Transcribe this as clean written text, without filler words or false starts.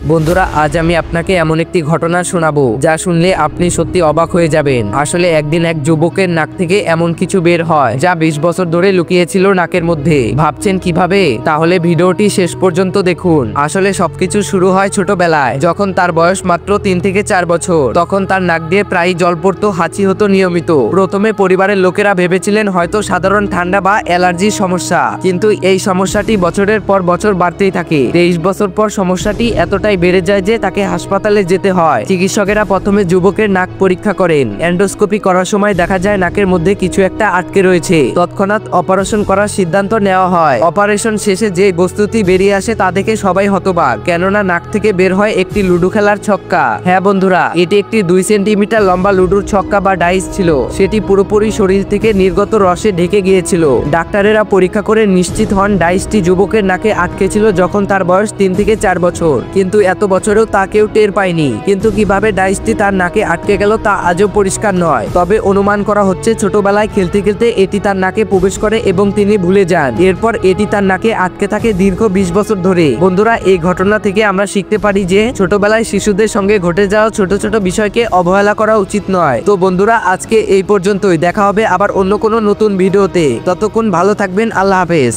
বন্ধুরা, আজ আমি আপনাকে এমন একটি ঘটনা শোনাবো যা শুনলে আপনি সত্যি অবাক হয়ে যাবেন। আসলে একদিন এক যুবকের নাক থেকে এমন কিছু বের হয় যা 20 বছর ধরে লুকিয়েছিল নাকের মধ্যে। ভাবছেন কিভাবে? তাহলে ভিডিওটি শেষ পর্যন্ত দেখুন। আসলে সবকিছু শুরু হয় ছোটবেলায়, যখন তার বয়স মাত্র 3 থেকে 4 বছর। তখন তার নাক দিয়ে প্রায় জল পড়তো, হাঁচি হতো নিয়মিত। প্রথমে পরিবারের লোকেরা ভেবেছিলেন হয়তো সাধারণ ঠান্ডা বা অ্যালার্জির সমস্যা, কিন্তু এই সমস্যাটি বছরের পর বছর বাড়তেই থাকে। 23 বছর পর সমস্যাটি এতটাই বেড়ে যায় যে তাকে হাসপাতালে যেতে হয়। চিকিৎসকেরা প্রথমে যুবকের নাক পরীক্ষা করেন। এন্ডোস্কোপি করার সময় দেখা যায় নাকের মধ্যে কিছু একটা আটকে রয়েছে। তৎক্ষণাৎ অপারেশন করার সিদ্ধান্ত নেওয়া হয়। অপারেশন শেষে যে বস্তুটি বেরিয়ে আসে তা দেখে সবাই হতবাক, কেননা নাক থেকে বের হয় একটি লুডো খেলার ছক্কা। হ্যাঁ বন্ধুরা, এটি একটি 2 সেন্টিমিটার লম্বা লুডোর ছক্কা বা ডাইস ছিল। সেটি পুরোপুরি শরীর থেকে নির্গত রসে ঢেকে গিয়েছিল। ডাক্তারেরা পরীক্ষা করে নিশ্চিত হন ডাইসটি যুবকের নাকে আটকে ছিল যখন তার বয়স 3 থেকে 4 বছর। কিন্তু এত বছরেও তা কেউ টের পায়নি। কিন্তু কিভাবে ডাইসটি তার নাকে আটকে গেল তা আজও পরিষ্কার নয়। তবে অনুমান করা হচ্ছে ছোটবেলায় খেলতে খেলতে এটি তার নাকে প্রবেশ করে এবং তিনি ভুলে যান। এরপর এটি তার নাকে আটকে থাকে দীর্ঘ 20 বছর ধরে। বন্ধুরা, এই ঘটনা থেকে আমরা শিখতে পারি যে ছোটবেলায় শিশুদের সঙ্গে ঘটে যাওয়া ছোট ছোট বিষয়কে অবহেলা করা উচিত নয়। তো বন্ধুরা, আজকে এই পর্যন্তই। দেখা হবে আবার অন্য কোনো নতুন ভিডিওতে। ততক্ষণ ভালো থাকবেন। আল্লাহ হাফেজ।